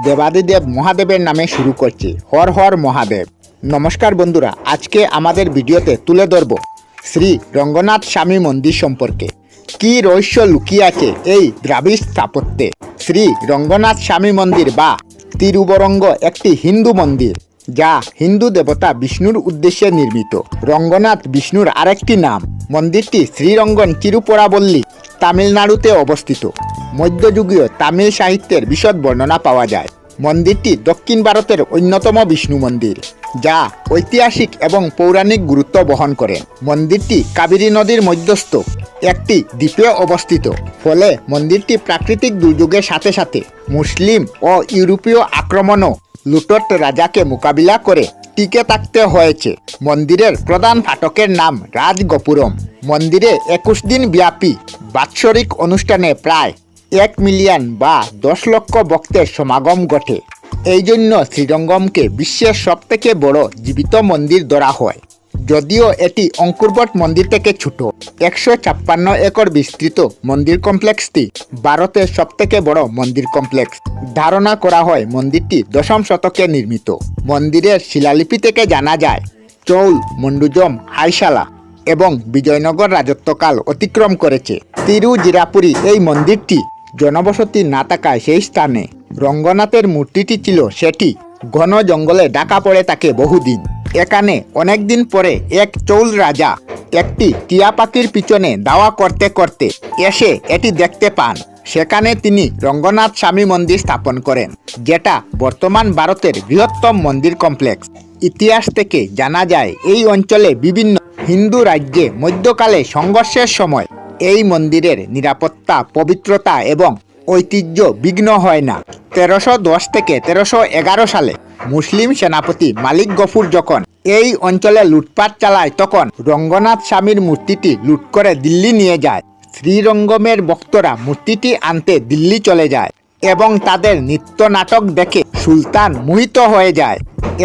দেবাদিদেব মহাদেবের নামে শুরু করছি। হর হর মহাদেব। নমস্কার বন্ধুরা, আজকে আমাদের ভিডিওতে তুলে ধরব শ্রী রঙ্গনাথ স্বামী মন্দির সম্পর্কে। কি রহস্য লুকিয়ে আছে এই দ্রাবিড় স্থাপত্যে। শ্রী রঙ্গনাথ স্বামী মন্দির বা তিরুবরঙ্গ একটি হিন্দু মন্দির, যা হিন্দু দেবতা বিষ্ণুর উদ্দেশ্যে নির্মিত। রঙ্গনাথ বিষ্ণুর আরেকটি নাম। মন্দিরটি শ্রীরঙ্গন তিরুপরাবল্লী, তামিলনাড়ুতে অবস্থিত। মধ্যযুগীয় তামিল সাহিত্যের বিশদ বর্ণনা পাওয়া যায়। মন্দিরটি দক্ষিণ ভারতের অন্যতম বিষ্ণু মন্দির, যা ঐতিহাসিক এবং পৌরাণিক গুরুত্ব বহন করে। মন্দিরটি কাবেরী নদীর মধ্যস্থ একটি দ্বীপে অবস্থিত, ফলে মন্দিরটি প্রাকৃতিক দুর্যোগের সাথে সাথে মুসলিম ও ইউরোপীয় আক্রমণও লুটত রাজাকে মোকাবিলা করে টিকে থাকতে হয়েছে। মন্দিরের প্রধান ফাটকের নাম রাজগোপুরম। মন্দিরে 21 দিন ব্যাপী বাৎসরিক অনুষ্ঠানে প্রায় 1 মিলিয়ন বা 10 লক্ষ ভক্তের সমাগম ঘটে। এই জন্য শ্রীরঙ্গমকে বিশ্বের সবথেকে বড় জীবিত মন্দির ধরা হয়। যদিও এটি অঙ্কুরবট মন্দির থেকে ছোট, 156 একর বিস্তৃত মন্দির কমপ্লেক্সটি ভারতের সবথেকে বড় মন্দির কমপ্লেক্স। ধারণা করা হয় মন্দিরটি 10ম শতকে নির্মিত। মন্দিরের শিলালিপি থেকে জানা যায় চৌল, মন্ডুজম, হাইশালা এবং বিজয়নগর রাজত্বকাল অতিক্রম করেছে। তিরুচিরাপুরী এই মন্দিরটি জনবসতি না থাকায় সেই স্থানে রঙ্গনাথের মূর্তিটি ছিল সেটি ঘন জঙ্গলে ঢাকা পড়ে থাকে বহুদিন। এখানে অনেকদিন পরে এক চৌল রাজা একটি টিয়া পাখির পিছনে দাওয়া করতে করতে এসে এটি দেখতে পান। সেখানে তিনি রঙ্গনাথ স্বামী মন্দির স্থাপন করেন, যেটা বর্তমান ভারতের বৃহত্তম মন্দির কমপ্লেক্স। ইতিহাস থেকে জানা যায় এই অঞ্চলে বিভিন্ন হিন্দু রাজ্যে মধ্যকালে সংঘর্ষের সময় এই মন্দিরের নিরাপত্তা, পবিত্রতা এবং ঐতিহ্য বিঘ্ন হয় না। 1310 থেকে 1311 সালে মুসলিম সেনাপতি মালিক গফুর যখন এই অঞ্চলে লুটপাট চালায়, তখন রঙ্গনাথ স্বামীর মূর্তিটি লুট করে দিল্লি নিয়ে যায়। শ্রীরঙ্গমের ভক্তরা মূর্তিটি আনতে দিল্লি চলে যায় এবং তাদের নৃত্য নাটক দেখে সুলতান মোহিত হয়ে যায়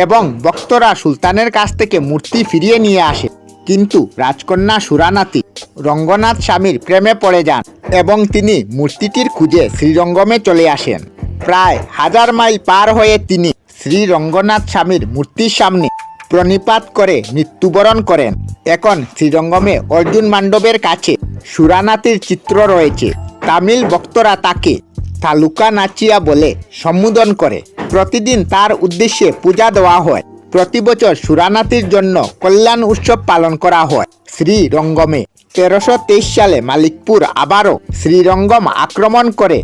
এবং ভক্তরা সুলতানের কাছ থেকে মূর্তি ফিরিয়ে নিয়ে আসে। কিন্তু রাজকন্যা সুরানাতি রঙ্গনাথ স্বামীর প্রেমে পড়ে যান এবং তিনি মূর্তিটির খুঁজে শ্রীরঙ্গমে চলে আসেন। প্রায় 1000 মাইল পার হয়ে তিনি শ্রী রঙ্গনাথ স্বামীর মূর্তির সামনে প্রণিপাত করে মৃত্যুবরণ করেন। এখন শ্রীরঙ্গমে অর্জুন মান্ডবের কাছে সুরানাতির চিত্র রয়েছে। তামিল ভক্তরা তাকে তালুকা নাচিয়া বলে সম্বোধন করে। প্রতিদিন তার উদ্দেশ্যে পূজা দেওয়া হয়। প্রতি বছর সুরানাতির জন্য কল্যাণ উৎসব পালন করা হয় শ্রীরঙ্গমে। 1323 সালে মালিকপুর আবারও শ্রীরঙ্গম আক্রমণ করে।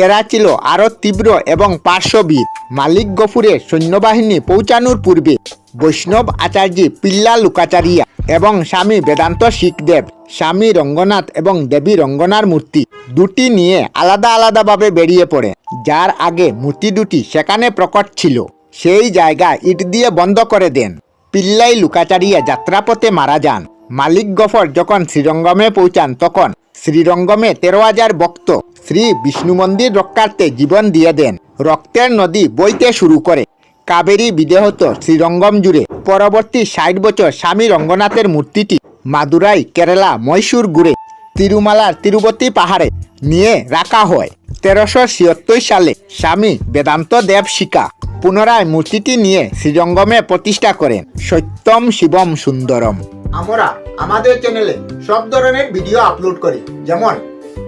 এরা ছিল আরও তীব্র এবং পার্শ্ববীর। মালিক গফুরের সৈন্যবাহিনী পৌঁছানোর পূর্বে বৈষ্ণব আচার্য পিল্লা লুকাচারিয়া এবং স্বামী বেদান্ত শিখদেব স্বামী রঙ্গনাথ এবং দেবী রঙ্গনার মূর্তি দুটি নিয়ে আলাদা আলাদাভাবে বেরিয়ে পড়ে। যার আগে মূর্তি দুটি সেখানে প্রকট ছিল, সেই জায়গা ইট দিয়ে বন্ধ করে দেন। পিল্লাই লুকাচারিয়া যাত্রাপথে মারা যান। মালিক গফর যখন শ্রীরঙ্গমে পৌঁছান, তখন শ্রীরঙ্গমে 13,000 ভক্ত শ্রী বিষ্ণু মন্দির রক্ষার্থে জীবন দিয়ে দেন। রক্তের নদী বইতে শুরু করে। কাবেরী বিদেহত শ্রীরঙ্গম জুড়ে। পরবর্তী 60 বছর স্বামী রঙ্গনাথের মূর্তিটি মাদুরাই, কেরালা, মহীশূর ঘুরে তিরুমালার তিরুপতি পাহাড়ে নিয়ে রাখা হয়। 1376 সালে স্বামী বেদান্ত দেব শিকা পুনরায় মূর্তিটি নিয়ে শ্রীরঙ্গমে প্রতিষ্ঠা করেন। সত্যম শিবম সুন্দরম। আমরা আমাদের চ্যানেলে সব ধরনের ভিডিও আপলোড করি, যেমন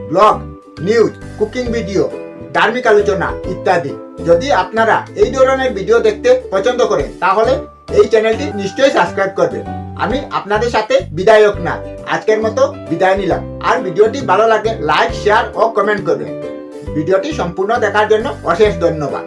ব্লগ, নিউজ, কুকিং ভিডিও, ধার্মিক আলোচনা ইত্যাদি। যদি আপনারা এই ধরনের ভিডিও দেখতে পছন্দ করেন, তাহলে এই চ্যানেলটি নিশ্চয়ই সাবস্ক্রাইব করবেন। আমি আপনাদের সাথে বিদায়ক না, আজকের মতো বিদায় নিলাম। আর ভিডিওটি ভালো লাগে লাইক, শেয়ার ও কমেন্ট করবেন। ভিডিওটি সম্পূর্ণ দেখার জন্য অশেষ ধন্যবাদ।